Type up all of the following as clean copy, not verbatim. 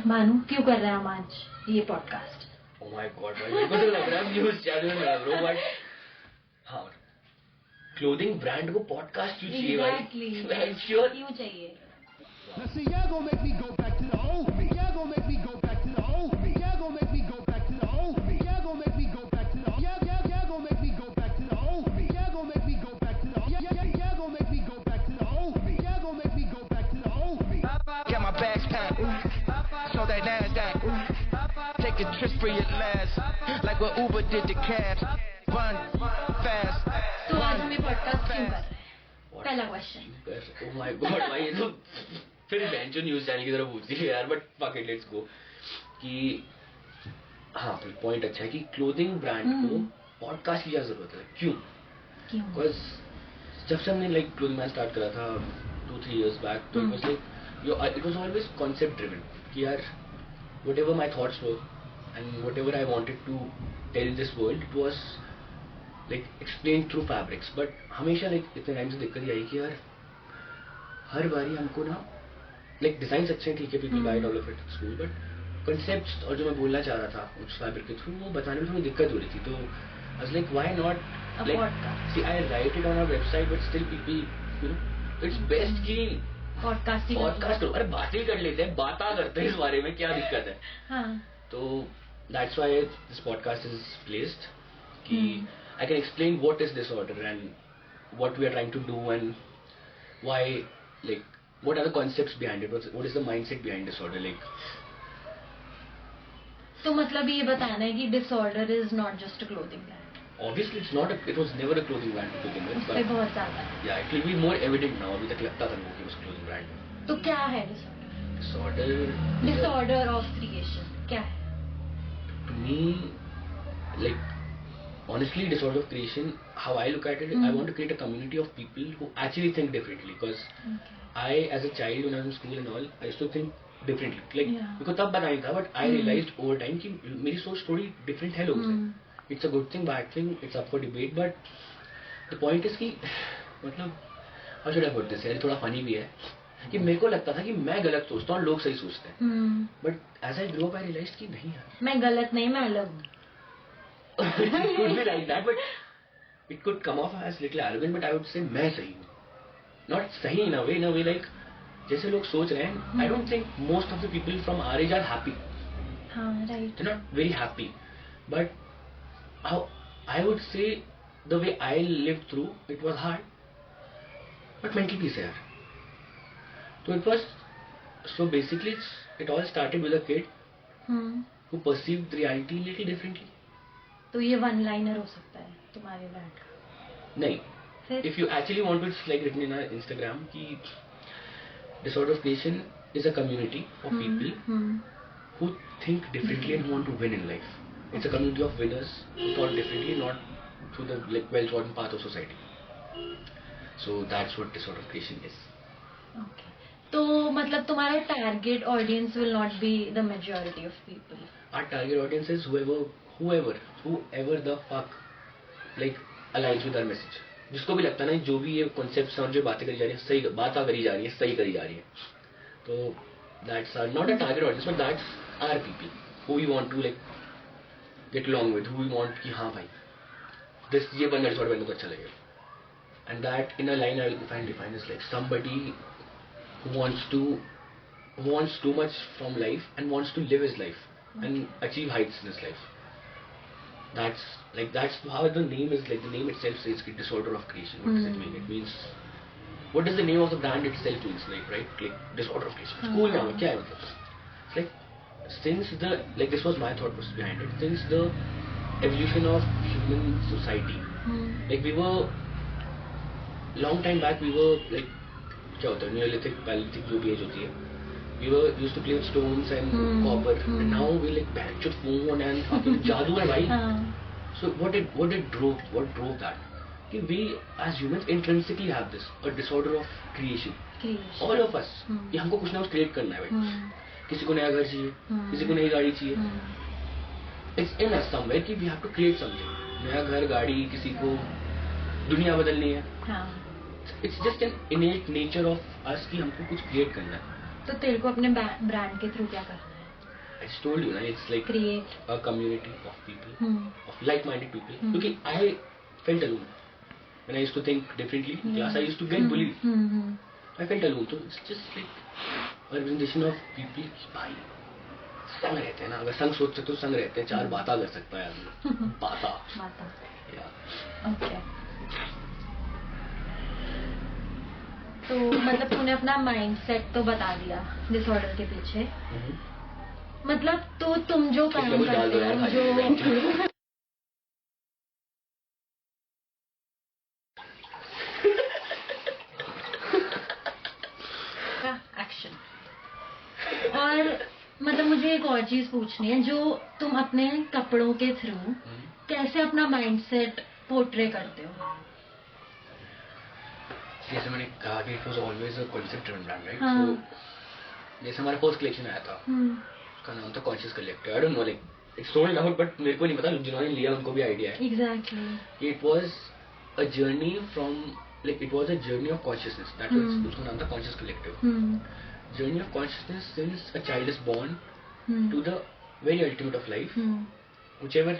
भानु क्यों कर रहे हैं हम आज ये पॉडकास्ट? Oh my God, भाई मेरे को तो लग रहा है न्यूज़ चैनल में लग रहा है, हाँ क्लोथिंग ब्रांड को पॉडकास्ट क्यों चाहिए भाई? Sure. क्यों चाहिए? Now see, y'all gonna make me go back to the old me. Y'all gonna make me go back to the old me. Y'all gonna make me go back to the old me. Y'all gonna make me go back to the y'all gonna make me go back to the old me. Y'all gonna make me go back to the y'all gonna make me go back to the old me. Y'all gonna make me go back to the old me. Got my bags packed, show that NASDAQ. Take a trip for your last, like what Uber did to cabs. Run fast. तो आज हम ये podcast क्यों कर रहे हैं? पहला question. Oh my God, भाई ये तो फिर बेंचो न्यूज़ चैनल की तरह पूछती है यार, but fuck it, let's go. कि हाँ पॉइंट अच्छा है कि क्लोथिंग ब्रांड को पॉडकास्ट की क्या जरूरत है? क्यों? बिकॉज जब से हमने लाइक क्लोथिंग ब्रांड स्टार्ट करा था 2-3 years बैक, तो it was like it was always concept driven कि यार whatever my thoughts were and whatever I wanted to tell this world, it was like explain through fabrics. But हमेशा like इतने time से दिक्कत ये आई कि यार हर बारी हमको ना लाइक डिजाइन अच्छे हैं, ठीक है, people by all of it school, but concepts और जो मैं बोलना चाह रहा था उस फैब्रिक के थ्रू वो बताने में थोड़ी दिक्कत हो रही थी. तो I was like why not like see I write it on our website but still people you know it's best कि पॉडकास्ट अरे बातें कर लेते हैं, बातें करते हैं इस बारे में, क्या दिक्कत है? हाँ. तो that's why this podcast is placed कि I can explain what is disorder and what we are trying to do and why, like what are the concepts behind it, what is the mindset behind disorder, like. तो मतलब ये बताना है कि disorder is not just a clothing brand. Obviously it's not it was never a clothing brand to begin with, but बहुत ज़्यादा है. Yeah, it will be more evident now. अभी तक लगता था कि उस clothing brand. तो क्या है disorder? Disorder of creation क्या है? To me, like honestly, disorder of creation, how I look at it, I want to create a community of people who actually think differently. Because I, as a child, when I was in school and all, I used to think differently. Like, because तब पता नहीं था, but I realized over time कि मेरी सोच थोड़ी different है लोगों से. It's a good thing, bad thing, it's up for debate, but the point is कि मतलब how should I put this? यार थोड़ा funny भी है कि मेरे को लगता था कि मैं गलत सोचता हूँ, लोग सही सोचते हैं. But as I grew up, I realized कि नहीं यार. मैं गलत नहीं, मैं अलग हूँ. It could be like that, but it could come off as little arrogant, but I would say मैं सही हूँ. Not सही in a way like जैसे लोग सोच रहे हैं. I don't think most of the people from our age are happy. हाँ, right. They're not very happy, but how I would say the way I lived through, it was hard, but mental peace है यार. So it was so basically it all started with a kid who perceived reality little differently. तो ये one liner हो सकता है तुम्हारे brand का? नहीं. If you actually want to, it's like written in our Instagram कि disorder of creation is a community of people who think differently and who want to win in life. It's a community of winners who thought differently, not through the like well-trodden path of society. So that's what disorder of creation is. Okay. तो मतलब तुम्हारा target audience will not be the majority of people. Our target audience is whoever the fuck like aligns with our message. जिसको भी लगता है ना जो भी ये concepts और जो बातें करी जा रही है सही बातें करी जा रही है सही करी जा रही है, तो that's our not a target audience but that's our people who we want to like get along with, who we want कि हाँ भाई this ये बंदा डिसऑर्डर बंदा तो अच्छा लगेगा. And that in a line I will define as like somebody who wants too much from life and wants to live his life and achieve heights in his life. That's how the name is, like the name itself says disorder of creation. What does it mean? It means what does the name of the brand itself means, like right, like disorder of creation. Cool name क्या है मतलब? It's like since the like this was my thought process behind it. Since the evolution of human society, like we were long time back we were like क्या होता है Neolithic, Paleolithic जो भी as होती है. We used to play with stones and copper, and now we like bang phone and fucking जादू है भाई. So what drove that? कि we as humans intrinsically have this a disorder of creation. All of us कि हमको कुछ ना कुछ create करना है भाई. किसी को नया घर चाहिए, किसी को नई गाड़ी चाहिए. It's in us somewhere कि we have to create something. नया घर, गाड़ी, किसी को दुनिया बदलनी है. It's just an innate nature of us कि हमको कुछ create करना है. तो तेरे को अपने ब्रांड के थ्रू क्या करना है? just told you, it's like create a community of people, of like-minded people. Hmm. Because I felt alone when I used to think differently in class. I used to get bullied. I felt alone. So it's just like a representation of people की भाई संग रहते हैं ना. अगर संग सोच सकते तो संग रहते हैं. चार बातें कर सकता है आदमी. बाता. Yeah. ओके. तो मतलब तूने अपना माइंडसेट तो बता दिया डिसऑर्डर के पीछे. मतलब तो तुम जो काम इसमें कुछ डाल दो करते यार, हो जो एक्शन. और मतलब मुझे एक और चीज पूछनी है, जो तुम अपने कपड़ों के थ्रू कैसे अपना माइंडसेट पोर्ट्रे करते हो? जैसे मैंने कहा कि it was always a concept driven brand, right? हाँ. सो जैसे हमारा फर्स्ट कलेक्शन आया था, उसका नाम था conscious collective. I don't no, like it's sold out, but मेरे को नहीं पता, जिन्होंने लिया उनको भी आइडिया है. Exactly. It was a journey from, like it was a journey of consciousness. That was, उसका नाम था conscious collective. Journey of consciousness since a child is born to the very ultimate of life, whichever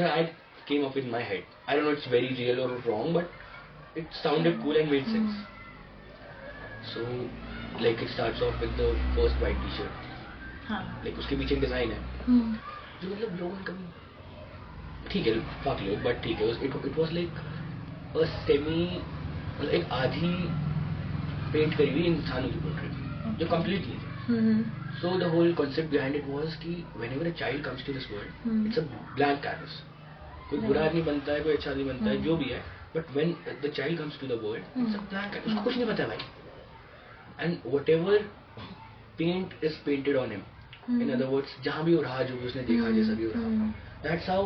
I came up with in my head. I don't know it's very real or wrong, but it sounded cool and made sense. So like it starts off with the first white t-shirt. हाँ. Like उसके पीछे एक design है जो मतलब लोगों ने कभी ठीक है fuck लोग, but ठीक है, it was like a semi, एक आधी पेंट करी हुई इंसानों की पोर्ट्रेट जो completely. So the whole concept behind it was कि whenever a child comes to this world, it's a blank canvas. कोई बुरा आदमी बनता है, कोई अच्छा आदमी बनता है, जो भी है, but when the child comes to the world, it's a blank canvas. उसको कुछ नहीं पता है भाई. And whatever paint is painted on him, in other words, जहाँ भी हो रहा, जो भी उसने देखा, जैसा भी हो रहा, that's how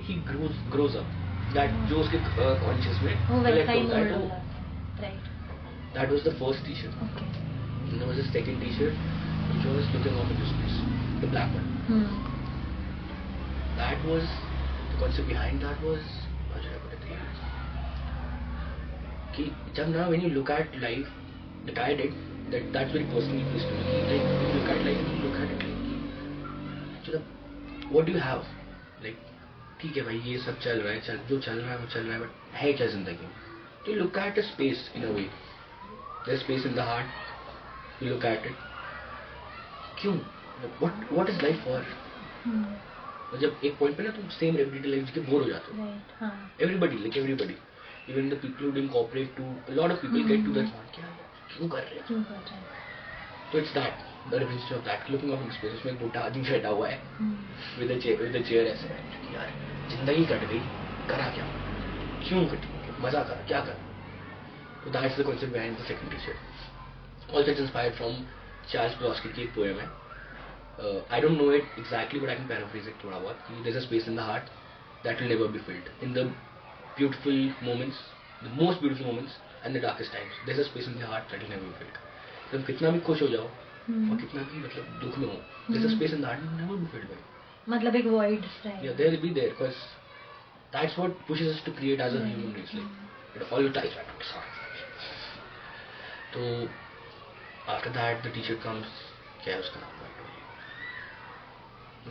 he grows up. That जो उसके conscious में collect होता है, तो that was the first t-shirt. Okay. And there was a second t-shirt which was looking off into space, the black one. That was the concept behind that was, how should I put it? कि जब ना when you look at life, that I did, that's very personally placed to me. Like when you look at life, you look at it like, so what do you have? Like ठीक है भाई, ये सब चल रहा है, जो चल रहा है वो चल रहा है, but है क्या जिंदगी में? तो you look at a space in a way. There's space in the heart. You look at it. क्यों? What is life for? जब एक पॉइंट पे ना तुम सेम रेपिटेटिव लाइफ के बोर हो जाते हो. Everybody, even the people who didn't cooperate, to a lot of people get to that point. क्या क्यों कर रहे हैं? So it's that, the representation of that, looking up in space. उसमें एक बूढ़ा आदमी बैठा हुआ है with a chair ऐसे, यार जिंदगी कट गई, करा क्या? क्यों कटी? मजा करा, क्या करा? So that's the concept behind the second t-shirt. Also it's inspired from Charles Bukowski की एक poem है. I don't know it exactly, but I can paraphrase it थोड़ा बहुत. There's a space in the heart that will never be filled. In the beautiful moments, the most beautiful moments, and the darkest times, there's a space in the heart that will never be filled. जब कितना भी खुश हो जाओ और कितना भी मतलब दुख में हो, there's a space in the heart that will never be filled by. मतलब एक void है. Yeah, there will be there, because that's what pushes us to create as a human race. Like it all ties back to the heart. So after that the t-shirt comes, क्या है उसका नाम?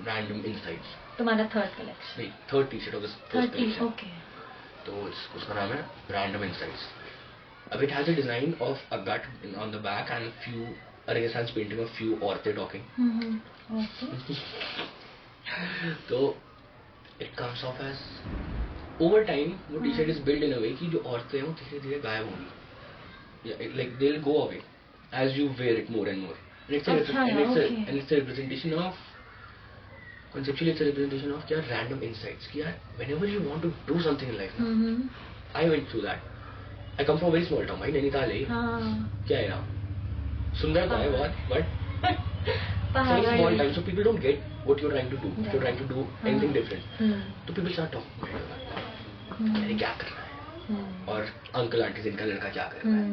Random Insights. तुम्हारा third collection? नहीं, third T shirt of this first collection. Okay. तो उसका नाम है Random Insights. अब it has a design of a gut on the back and a Renaissance painting of few औरतें talking. Okay. तो it comes off as, over time वो T-shirt is built in a way कि जो औरतें हैं वो धीरे धीरे गायब होंगी. Like they'll go away as you wear it more and more. And it's a representation of, conceptually it's a representation of क्या random insights. कि यार whenever you want to do something in life, I went through that. I come from a very small town, भाई नैनीताल है. क्या है यहाँ? सुंदर तो है बहुत, but it's a very small town, so people don't get what you're trying to do. If you're trying to do anything different, so people start talking about that. ये क्या कर रहा है? और अंकल आंटी इनका लड़का क्या कर रहा है?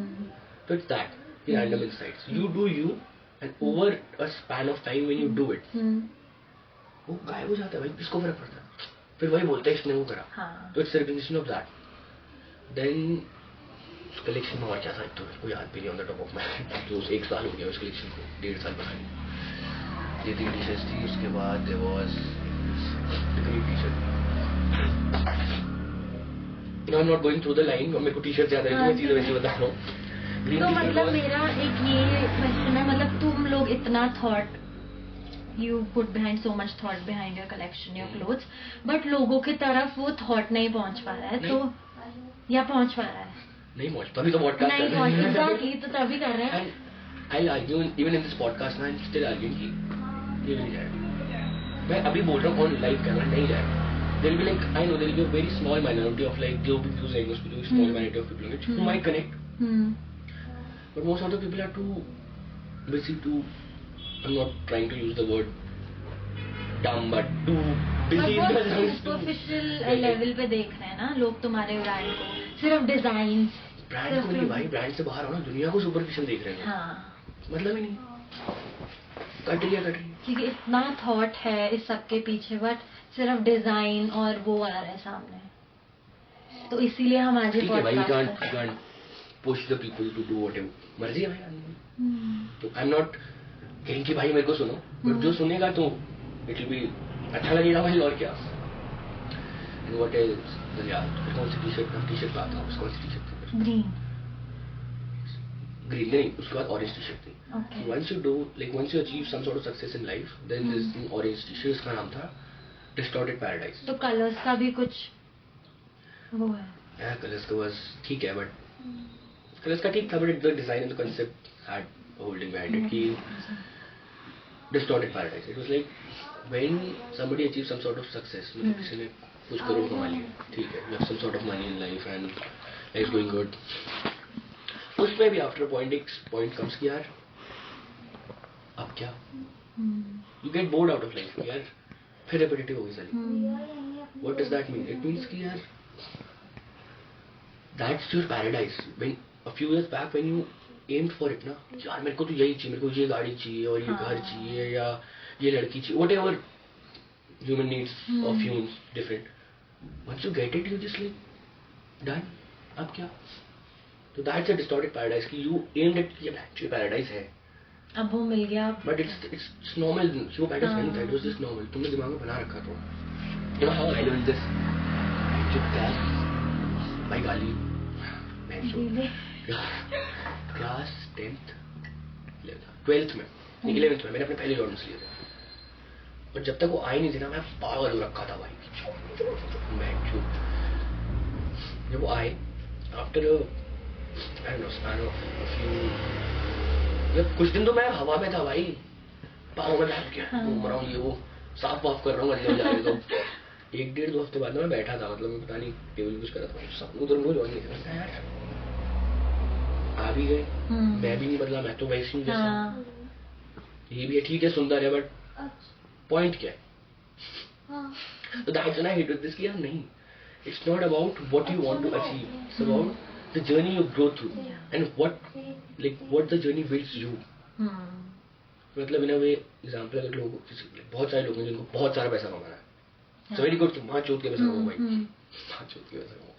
So it's that, the random insights. You do you, and over a span of time when you do it, वो गायब हो जाता है भाई, किसको फर्क पड़ता है? फिर वही बोलता है इसने वो करा. तो it's representation of that. Then collection में और क्या था, तो मेरे को याद भी नहीं on the top of my head. जो एक साल हो गया उस कलेक्शन को, 1.5 साल बनाए. ये 3 टी-शर्ट्स थी. उसके बाद there was the green t-shirt. I'm not going through the line. मेरे को टी-शर्ट ज्यादा है तो मैं चीजें वैसे बता रहा हूँ. Green तो t-shirt मतलब was- मेरा एक ये क्वेश्चन है, मतलब तुम लोग इतना thought you put behind so much thought behind your collection your clothes, but लोगों की तरफ वो थॉट नहीं पहुंच पा रहा है, तो या पहुंच पा रहा है नहीं पहुंच, तभी तो पॉडकास्ट नहीं पहुंच एग्जैक्टली, तो तभी कर रहे हैं. And I'll argue even in this podcast, I'm still arguing कि ये नहीं जाएगा. मैं अभी बोल रहा हूँ ऑन लाइव कैमरा नहीं जाएगा. There will be like, I know there will be a very small minority of like जो भी views आएंगे उसमें जो small minority of people who might connect. But most of the people are too busy to, I'm not trying to use the word dumb, but too busy in the sense to superficial level पे देख रहे हैं ना लोग तुम्हारे brand को, सिर्फ design. Brand को नहीं भाई, ब्रांड से बाहर हो ना, दुनिया को सुपरफिशियल देख रहे हैं. हाँ, मतलब ही नहीं. कट रही है. क्योंकि इतना थॉट है इस सब के पीछे, बट सिर्फ डिजाइन और वो आ रहा है सामने, तो इसीलिए हम आज ठीक है भाई, you podcast can't push the people to do whatever. मर्जी है भाई. तो I'm not कहें कि भाई मेरे को सुनो, बट जो सुनेगा तो it will be अच्छा लगेगा भाई, और क्या. And what else? यार फिर कौन सी टी-शर्ट पे आता हूँ, कौन सी टी-शर्ट थी? ग्रीन. ग्रीन नहीं, उसके बाद ऑरेंज टी-शर्ट थी. Okay. Once you achieve some sort of success in life, then this orange t-shirt, उसका नाम था Distorted Paradise. तो कलर्स का भी कुछ वो है. Yeah, कलर्स का was ठीक है, but कलर्स का ठीक था, but the design and the concept had a holding behind it कि Distorted Paradise. It was like when somebody achieves some sort of success, मतलब किसी ने कुछ करोड़ कमा लिया, ठीक है, you have some sort of money in life and life is going good. उसमें भी after a point एक point comes कि यार अब क्या? You get bored out of life कि यार फिर repetitive हो गई सारी. What does that mean? It means कि यार that's your paradise. When a few years back when you aimed for it ना, यार मेरे को तो यही चाहिए, मेरे को ये गाड़ी चाहिए और ये घर चाहिए या ये लड़की चाहिए, whatever human needs of humans different. Once you get it, you just like done. अब क्या? तो that's a distorted paradise कि you aimed at ये actually paradise है. अब वो मिल गया. But it's normal. वो paradise नहीं था, it was just normal. तुमने दिमाग में बना रखा था. You know how I learned this? जब भाई गाली क्लास 10th 12th में 11th में मैंने अपने पहले जॉर्डन्स लिए थे, और जब तक वो आए नहीं थे ना मैं पागल हो रखा था भाई. मैं जब वो आए after I don't know span of a few, जब कुछ दिन तो मैं हवा में था भाई, पाँव में बैठ के घूम रहा हूँ, ये वो साफ वाफ कर रहा हूँ अंदर जाके. तो 1-1.5-2 हफ्ते बाद मैं बैठा था, मतलब मैं पता नहीं टेबल कुछ कर रहा था, उधर मुझे ज्वाइन नहीं करता यार. आ भी गए, मैं भी नहीं बदला, मैं तो वैसे ही जैसा. ये भी है ठीक है, सुंदर है, बट पॉइंट क्या है? तो that's when I hit with this कि यार नहीं, it's not about what you want to achieve, it's about the journey you go through and what the journey builds you. मतलब इन वे एग्जांपल अगर लोग बहुत सारे लोग हैं जिनको बहुत सारा पैसा कमाना है, so very good कि माँ चोट के पैसा कमाओ भाई, माँ चोट के पैसा कमाओ,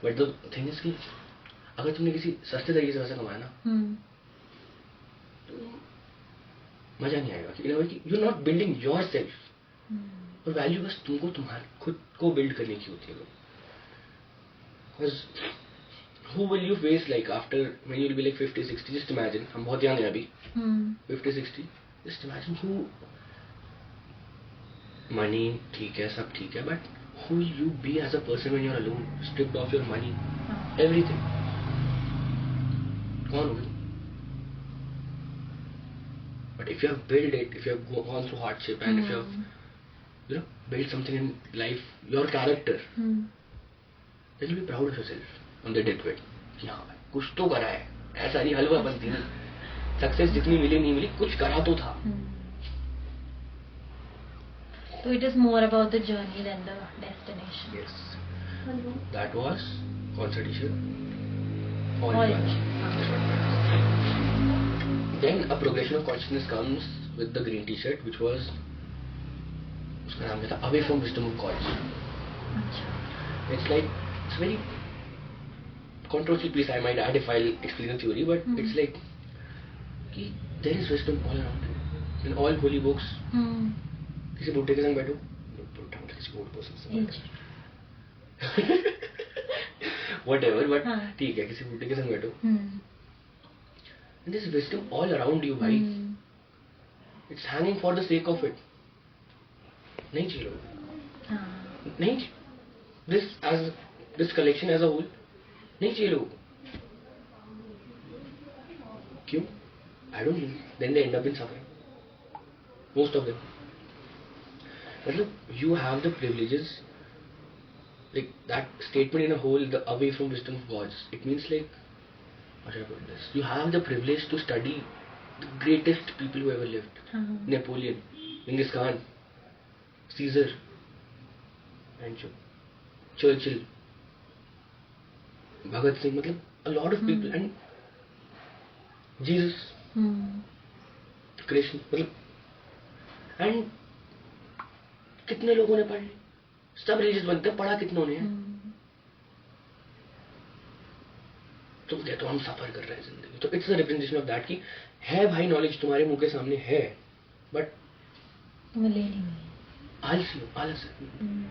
but the thing is कि अगर तुमने किसी सस्ते तरीके से पैसा कमाया ना तो मजा नहीं आएगा. कि इन वे कि you are not building yourself, और वैल्यू बस तुमको तुम्हारे खुद को बिल्ड करने की होती है. Because who will you face like after when you will be like 50-60? Just imagine, हम बहुत young हैं अभी, 50-60. Just imagine who, money ठीक है, सब ठीक है, but who will you be as a person when you are alone, stripped of your money, everything? कौन होगी? But if you have built it, if you have gone through hardship and if you have built something in life, your character, then you'll be proud of yourself on the deathbed कि हाँ भाई कुछ तो करा है, ऐसा नहीं हलवा बनती नहीं, सक्सेस जितनी मिली नहीं मिली, कुछ करा तो था. So it is more about the journey than the destination. Yes, that was कौन सा T-shirt? Orange. Then a progression of consciousness comes with the green t-shirt, which was उसका नाम क्या था? Away from wisdom of gods. It's like, it's very controversial piece I might add if I'll explain the theory, but it's like कि there is wisdom all around you. in all holy books, हम्म, किसी बुड्ढे के संग बैठो, बुड्ढा मतलब किसी old person से age. whatever, but हाँ. ठीक है, किसी बुड्ढे के संग बैठो, हम्म, and there's wisdom all around you, भाई. हम्म, It's hanging for the sake of it. नहीं चाहिए लोगों, हाँ. नहीं चाहिए. This collection as a whole, नहीं चाहिए लोगों को. क्यों? I don't know. Then they end up in suffering. Most of them. मतलब you have the privileges, like that statement in a whole, the away from wisdom of gods. It means like, how should I put this? You have the privilege to study the greatest people who ever lived. हाँ. Napoleon, Genghis Khan, Caesar, and Churchill, Bhagat Singh, मतलब a lot of people, and Jesus, hmm, Krishna, मतलब, and कितने लोगों ने पढ़ ली, सब religious बनते हैं, पढ़ा कितनों ने है. हम्म, तो ये तो हम सफर कर रहे हैं जिंदगी. तो it's the representation of that कि है भाई, नॉलेज तुम्हारे मुंह के सामने है, बट तुम्हें लेनी नहीं. आलसी हो, आलस है.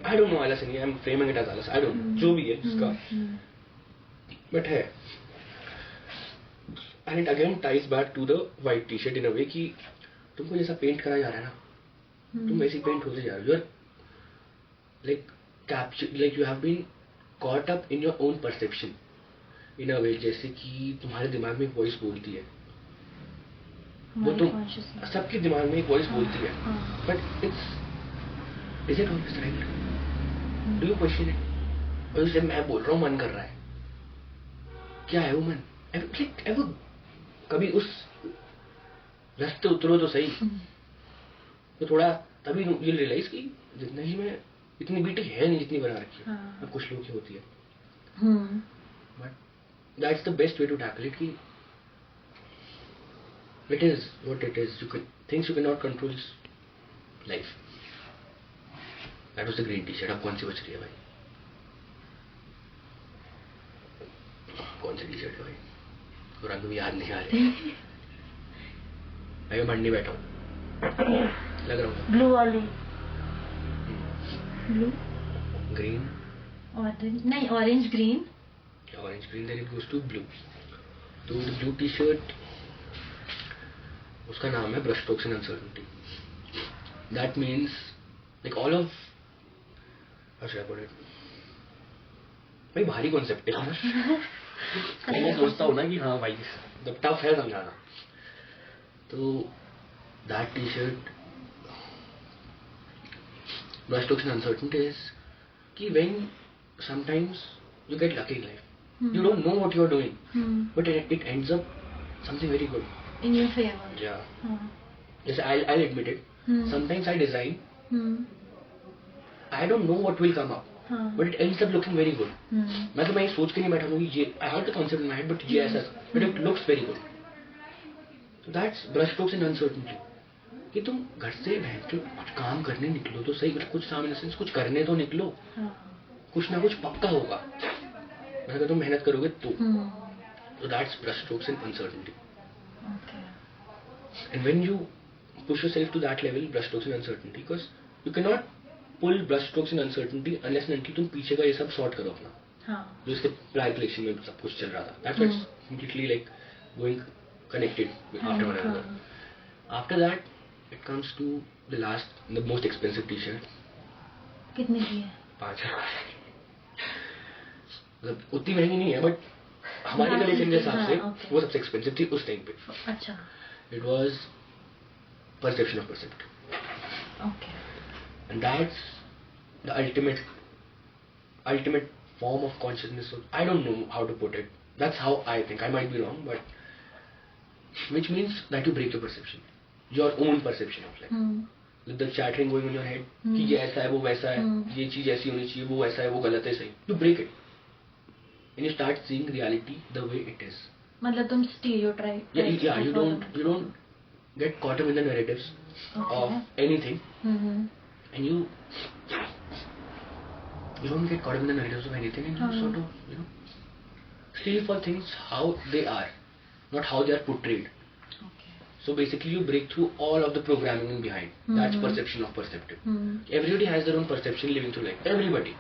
आई डोंट नो, आलस नहीं, I am framing it as आलस, आई डोंट नो, जो भी है इसका, बट है. And it again ties back to the white T shirt in a way कि तुमको जैसा पेंट करा जा रहा है ना, तुम वैसे पेंट होते जा रहे हो. You are like capture, like you have been caught up in your own perception in a way, जैसे कि तुम्हारे दिमाग में एक वॉइस बोलती है, वो तुम सबके दिमाग में एक वॉइस बोलती है, but is it always right? Do you question it? और जैसे मैं बोल रहा हूँ, मन कर रहा है, क्या है वो मन? एवर कभी उस रास्ते उतरो तो सही, तो थोड़ा तभी ये रियलाइज की जिंदगी में इतनी ब्यूटी है नहीं जितनी बना रखी है. अब कुछ लोग की होती है, but that's the best way to tackle it, कि it is what it is. Things you can not control life. That was the green T shirt. अब कौन सी बच रही है भाई? कौन सी टी शर्ट है भाई? और रंग भी याद नहीं आ रहे. मैं मंडी बैठा हूँ, लग रहा हूँ ब्लू वाली, ब्लू, ग्रीन, ऑरेंज, नहीं orange green, orange green, then it goes to blue. तो ब्लू टी शर्ट, उसका नाम है brush strokes and uncertainty. That means like all of, how should I put it, भाई भारी कॉन्सेप्ट है ना. मैं सोचता हूँ ना कि हाँ भाई जब टफ है समझाना. तो that T shirt, brush strokes and uncertainty is कि when sometimes you get lucky in life. You don't know what you're doing, but it ends up something very good. In your favor. Yeah. Yes, I'll admit it. Sometimes I design. I don't know what will come up, but it ends up looking very good. मैं तो मैं ये सोच के नहीं बैठा हूँ कि ये I have the concept in my head, but ये ऐसा, but it looks very good. So that's brush strokes and uncertainty. कि तुम घर से बैठ के कुछ काम करने निकलो तो सही, कुछ सामने से कुछ करने तो निकलो, कुछ ना कुछ पक्का होगा. अगर तुम मेहनत करोगे तो. So that's brush strokes and uncertainty. Okay. And when you push yourself to that level, brush strokes and uncertainty, because you cannot pull brush strokes and uncertainty unless and until तुम पीछे का ये सब sort करो अपना, जो इसके prior collection में सब कुछ चल रहा था. That's why it's completely like going connected after one another. After that, it comes to the last, the most expensive T-shirt. कितने की है? 5,000. मतलब उतनी महंगी नहीं है, बट हमारे कलेक्शन के हिसाब से वो सबसे एक्सपेंसिव थी उस टाइम पे. अच्छा. It was perception of percept. Okay. And that's the ultimate form of consciousness. I don't know how to put it. That's how I think. I might be wrong, but which means that you break your perception, your own perception of life. The chattering going in your head कि ये ऐसा है, वो वैसा है, ये चीज ऐसी होनी चाहिए, वो ऐसा है, वो गलत है, सही. You break it and you start seeing reality the way it is. मतलब तुम stereotype. Yeah, you don't get caught up in the narratives of anything, and you don't get caught up in the narratives of anything, and you sort of, see for things how they are, not how they are portrayed. Okay. So basically you break through all of the programming behind. That's perception of perceptive. Everybody has their own perception living through life. Everybody.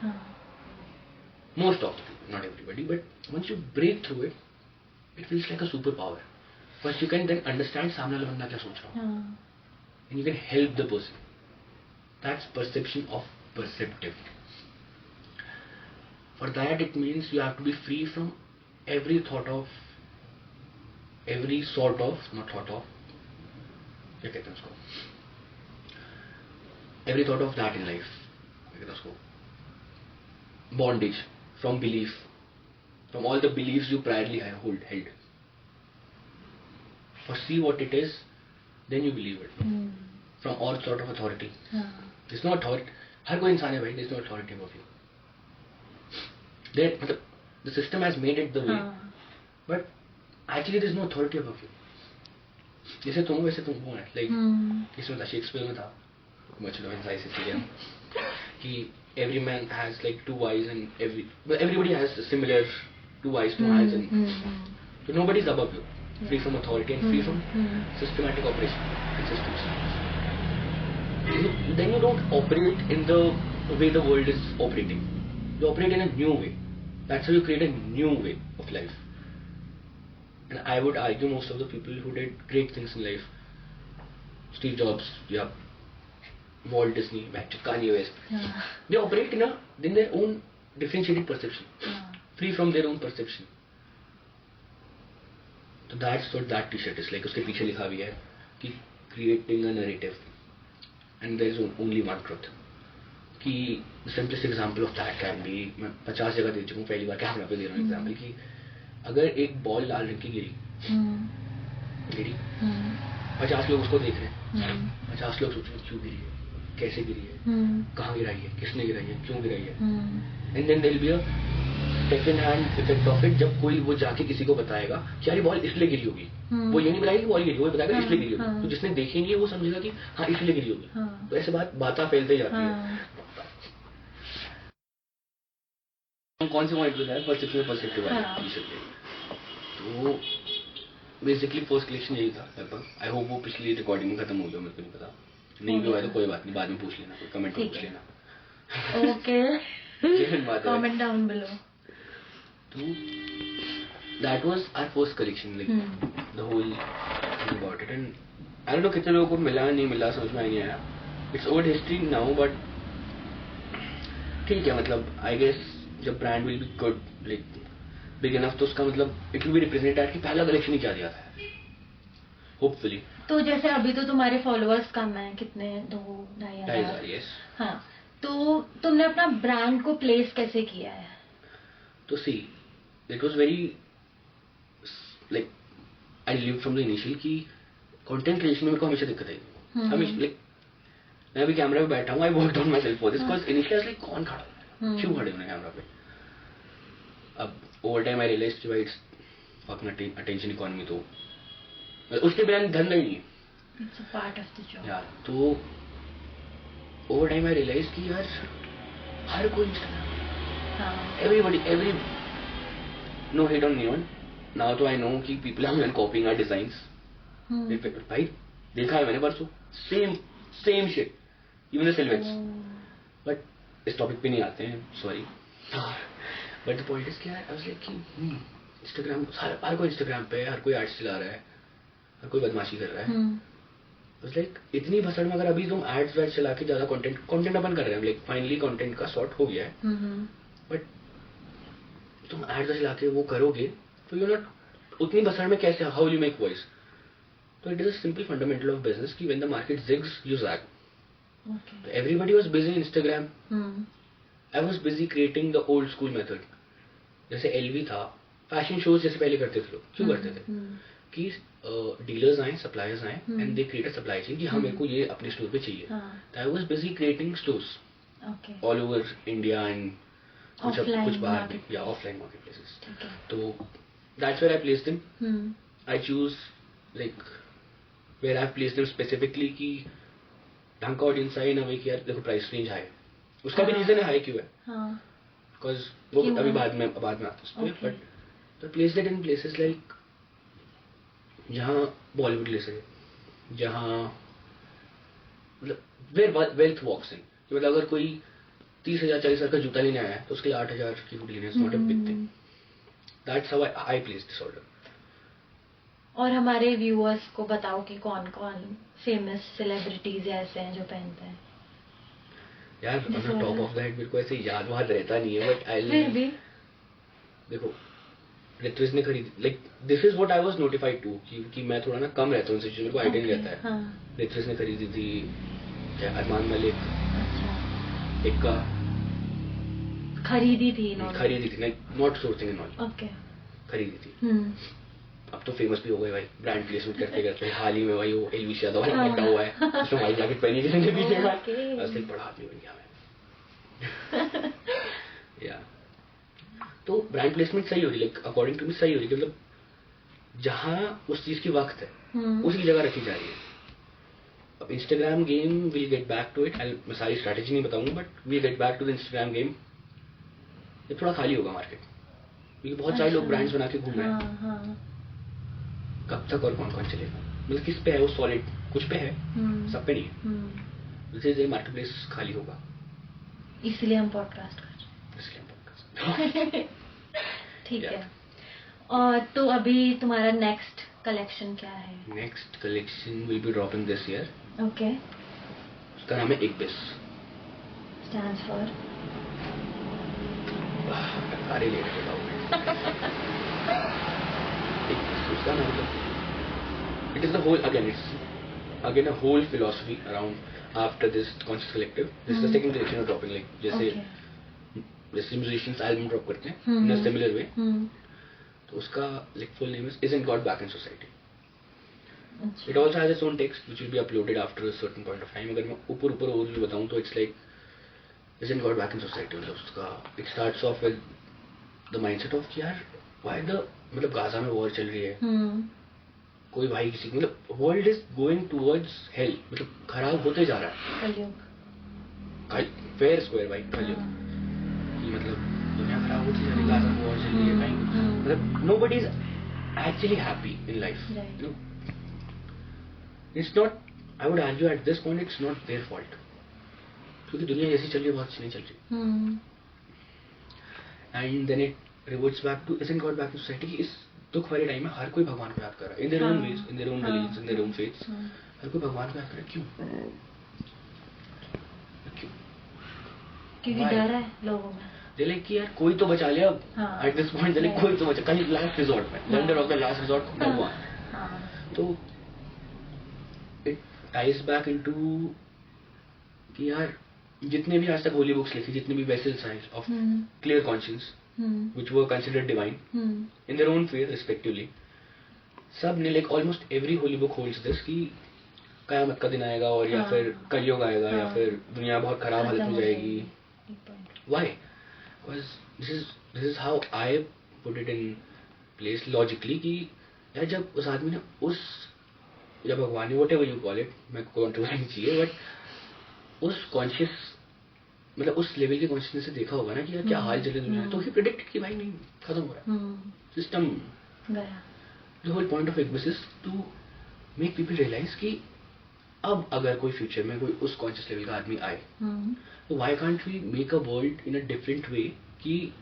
Most of the people, not everybody, but once you break through it, it feels like a superpower. Because you can then understand सामने वाला बंदा क्या सोच रहा है. And you can help the person. That's perception of perceptive. For that it means you have to be free from every thought of, every sort of, not thought of, क्या कहते हैं उसको, every thought of that in life, क्या कहते हैं उसको, bondage, from belief, from all the beliefs you priorly held. First see what it is, then you believe it. From all sort of authority. There's no authority. हर कोई इंसान है भाई. There's no authority above you. There, the system has made it the way, but actually there's no authority above you. जैसे तुम वैसे तुम हो. Like इसमें था शेक्सपियर में था, much of insight Sicilian, कि every man has like two eyes and everybody has similar two eyes, two eyes, and so nobody's above you. Free from authority and free from systematic operation and systems. Then you don't operate in the way the world is operating. You operate in a new way. That's how you create a new way of life. And I would argue most of the people who did great things in life, Steve Jobs, Walt Disney, Kanye West, they operate in their own differentiated perception, free from their own perception. So that's what that t-shirt is like. उसके पीछे लिखा भी है कि creating a narrative and there is only one truth. कि the simplest example of that can be, मैं 50 जगह दे चुका हूँ, पहली बार कैमरा पे दे रहा हूँ एग्जाम्पल, कि अगर एक बॉल लाल रंग की गिरी 50 लोग उसको देख रहे हैं, 50 लोग सोच रहे हैं क्यों गिरी है, कैसे गिरी है, कहाँ गिराई है, किसने गिराई है, क्यों गिराई है. And then there will be a second hand effect of it, जब कोई वो जाके किसी को बताएगा कि यार ये बॉल इसलिए गिरी होगी, वो ये नहीं बताएगा कि बॉल गिरी, वो बताएगा इसलिए गिरी होगी. तो जिसने देखी नहीं है वो समझेगा कि हाँ इसलिए गिरी होगी. तो ऐसे बातें फैलते जाती है. कौन से पॉइंट पे था, परसेप्शन परसेप्टिव वाली टी-शर्ट. तो बेसिकली फर्स्ट कलेक्शन यही था लगभग. आई होप वो पिछली रिकॉर्डिंग में खत्म हो गया, मेरे को नहीं पता. नहीं भी हुआ तो कोई बात नहीं, बाद में पूछ लेना, कोई कमेंट में पूछ लेना. Okay, comment down below. So that was our first collection, like the whole thing about it. And I don't know कितने लोगों को मिला नहीं मिला, समझ में नहीं आया. It's old history now, but ठीक है. मतलब I guess जब brand will be good, like big enough, तो उसका मतलब it will be represented कि पहला collection ही क्या दिया था, hopefully. तो जैसे अभी तो तुम्हारे फॉलोअर्स कम हैं, कितने, 2-2.5 yes. हाँ, तो तुमने अपना ब्रांड को प्लेस कैसे किया है? तो see, it was very like I lived from the initial कि content creation में मेरे को हमेशा दिक्कत आई. हमेशा like मैं अभी कैमरा पे बैठा हूँ, I worked on myself for this because initially I was like कौन खड़ा है, क्यों खड़े होने कैमरा पे. अब over time I realized कि भाई it's fucking attention economy, तो उसके बिना धंधा ही नहीं है. It's a part of the job. यार तो over time I realized कि यार हर कोई every no hate on neon. Now तो I know कि people are even copying our designs. भाई देखा है मैंने परसों, same shit, even the silhouettes. But इस टॉपिक पे नहीं आते हैं, sorry. But the point is क्या है, I was like कि Instagram, हर कोई Instagram पे, हर कोई ads चला रहा है, हर कोई बदमाशी कर रहा है. I was like इतनी भसड़ में अगर अभी तुम ads वैड चला के ज्यादा content अपन कर रहे हैं, like finally content का sort हो गया है. But तुम एड चला के वो करोगे तो यू नॉट उतनी बसड़ में कैसे, हाउ यू मेक वॉइस. तो it is a simple fundamental of business कि when the market zigs you zag. तो everybody was busy in Instagram, I was busy creating the old school method. जैसे LV था, fashion shows जैसे पहले करते थे लोग, क्यों करते थे कि डीलर्स आए, सप्लायर्स आए and they create a supply chain कि हाँ मेरे को ये अपने स्टोर पे चाहिए. I was busy creating stores all over India and कुछ बाहर भी, या ऑफलाइन मार्केट प्लेसेस. तो that's where I place them. I choose like where I place them specifically कि ढंग का ऑडियंस है ना, कि यार देखो प्राइस रेंज हाई, उसका भी रीजन है हाई क्यों है, बिकॉज वो अभी बाद में आता है उस पर. But place that in places like जहाँ बॉलीवुड ले सके, जहाँ मतलब वेयर वेल्थ वॉक्स इन, मतलब अगर कोई 30,000 40,000 का जूता लेने आया है तो उसके लिए 8,000 की हुडी लेना is not a big thing. That's how I place this order. और हमारे व्यूअर्स को बताओ कि कौन कौन फेमस सेलिब्रिटीज ऐसे हैं जो पहनते हैं. यार on top of the head मेरे को ऐसे याद वाद रहता नहीं है, बट आई फिर भी देखो ऋत्विज ने खरीदी, like this is what I was notified to कि मैं थोड़ा ना कम रहता हूँ उन चीजों, मेरे को आइडिया नहीं रहता है. हाँ. ऋत्विज ने खरीदी थी क्या, अरमान मलिक अच्छा. एक का खरीदी थी इन्होंने. खरीदी थी, like not sourcing and all, okay. खरीदी थी. अब तो फेमस भी हो गए भाई, ब्रांड प्लेसमेंट करते करते. हाल ही में भाई वो एलवी यादव वाला पट्टा हुआ है, उसने हमारी जैकेट पहनी थी पीछे में, असली बड़ा आदमी बन गया मैं. या तो ब्रांड प्लेसमेंट सही हो रही, लाइक अकॉर्डिंग टू मी सही हो रही, मतलब जहां उस चीज की वक्त है उसी जगह रखी जा रही है. अब Instagram game will get back to it. मैं सारी स्ट्रैटेजी नहीं बताऊंगा, but will get back to the Instagram game. ये थोड़ा खाली होगा मार्केट, क्योंकि बहुत सारे लोग ब्रांड्स बना के घूम रहे हैं. हाँ. कब तक और कौन कौन चलेगा, मतलब किस पे है वो सॉलिड, कुछ पे है, सब पे नहीं है. धीरे मार्केट प्लेस खाली होगा, इसलिए हम पॉडकास्ट कर रहे हैं. इसलिए हम podcast ठीक Yeah. है. और तो अभी तुम्हारा नेक्स्ट कलेक्शन क्या है? Next collection will be dropping this year. Okay. उसका नाम है एक पिस. स्टैंड्स फॉर सारे ले एक पिस उसका नाम है. It is the whole again a whole philosophy around after this conscious collective. This is the second collection of dropping, like जैसे म्यूजिशियंस एल्बम ड्रॉप करते हैं इन अ सिमिलर वे. तो उसका like full name is isn't God back in society. It also has its own text which will be uploaded after a certain point of time. अगर मैं ऊपर overview बताऊं तो it's like isn't God back in society. मतलब उसका it starts of with the mindset of कि यार why the मतलब गाजा में वॉर चल रही है, कोई भाई किसी मतलब world is going towards hello, मतलब खराब होते जा रहा है. कलयुग. फेयर स्क्वायर भाई कलयुग. मतलब दुनिया खराब होती जा रही है, गाजा में वॉर चल रही है, कहीं मतलब nobody is actually happy in life. You know it's not, I would argue at this point it's not their fault, क्योंकि दुनिया जैसी चल रही है बहुत अच्छी नहीं चल रही. And then it reverts back to isn't God back in society. इस दुख वाले टाइम में हर कोई भगवान को याद कर रहा है, in their own ways, in their own beliefs, in their own faiths. हर कोई भगवान को याद कर रहा है. क्यों? क्योंकि डर है लोगों में. दिले कि यार कोई तो बचा ले अब. एट दिस पॉइंट दिले कोई तो बचा, कहीं लास्ट रिजॉर्ट में, lender of the last resort भगवान. तो इट टाइज बैक इनटू कि यार जितने भी आज तक होली बुक्स लिखी, जितने भी वेसल्स हैं of clear conscience which were considered divine in their own faith respectively, सब ने like almost every holy book holds this कि कयामत का दिन आएगा और या फिर कलयुग आएगा या फिर दुनिया बहुत खराब हालत में जाएगी. Why? Because this is how I put it in place logically कि यार जब उस आदमी ने जब भगवान ने whatever you call it, मैं कंट्रोल नहीं चाहिए, बट उस कॉन्शियस मतलब उस लेवल के कॉन्शियसनेस से देखा होगा ना कि यार क्या हाल चले दुनिया, तो ही प्रेडिक्ट कि भाई नहीं खत्म हो रहा है सिस्टम गया. The whole point of it is to make people realise कि अब अगर कोई फ्यूचर में कोई उस कॉन्शियस लेवल का आदमी आए तो why can't we make a world in a different way कि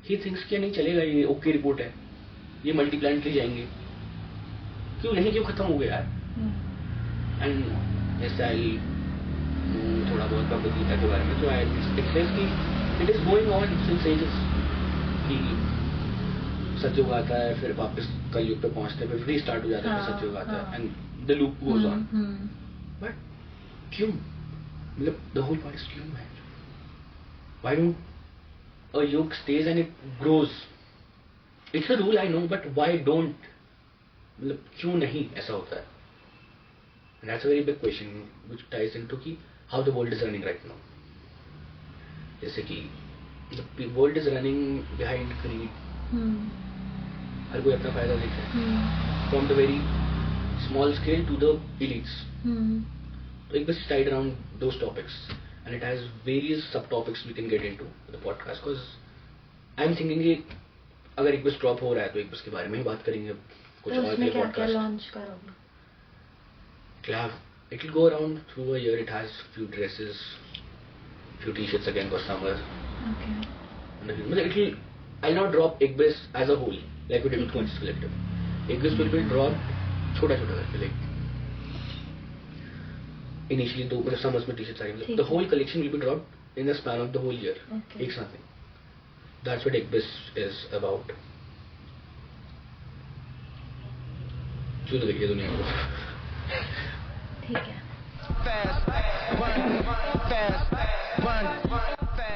ही थिंक्स कि नहीं चलेगा, ये ओके रिपोर्ट है, ये मल्टी प्लैनेटरी जाएंगे, क्यों नहीं, क्यों खत्म हो गया यार. एंड ऐसा थोड़ा बहुत भगवद गीता के बारे में, तो इट सेज कि it is going on since ages कि सतयुग आता है, फिर वापस कलयुग पे पहुंचते हैं, फिर रीस्टार्ट हो जाता है, फिर सतयुग आता है, and the loop goes on. But क्यों, मतलब द होल पॉइंट इज क्यों है. व्हाई डोंट अ युग stage and it grows. It's a rule I know, but why don't, मतलब क्यों नहीं ऐसा होता है. And that's a very big question which ties into कि how the world is running right now. जैसे कि the world is running behind greed. हर कोई अपना फायदा देख रहा है. From the very small scale to the elites. तो एक बस tied around those topics, and it has various subtopics we can get into the podcast. Because I'm thinking कि अगर एक बस ड्रॉप हो रहा है तो एक बस के बारे में ही बात करेंगे, कुछ तो और उसमें के क्या podcast. लॉन्च करोगे? It'll go around through a year. It has few dresses, few t-shirts again for summer. Okay. I'll not drop एक base as a whole like we did with Conscious Collective. एक base will be dropped छोटा करके like initially दो मतलब summers में t-shirts आएंगे. The whole collection will be dropped in the span of the whole year. Okay. एक साथ में. That's what एक base is about. चलो देखिए दुनिया को. ठीक है.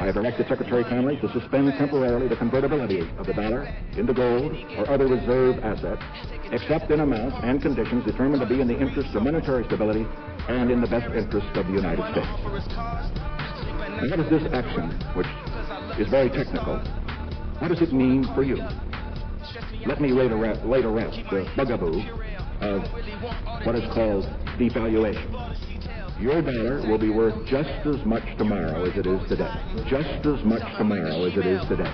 I have directed Secretary Connolly to suspend temporarily the convertibility of the dollar into gold or other reserve assets, except in amounts and conditions determined to be in the interest of monetary stability and in the best interest of the United States. And what is this action, which is very technical, what does it mean for you? Let me lay to rest the bugaboo of what is called devaluation. Your dollar will be worth just as much tomorrow as it is today. Just as much tomorrow as it is today.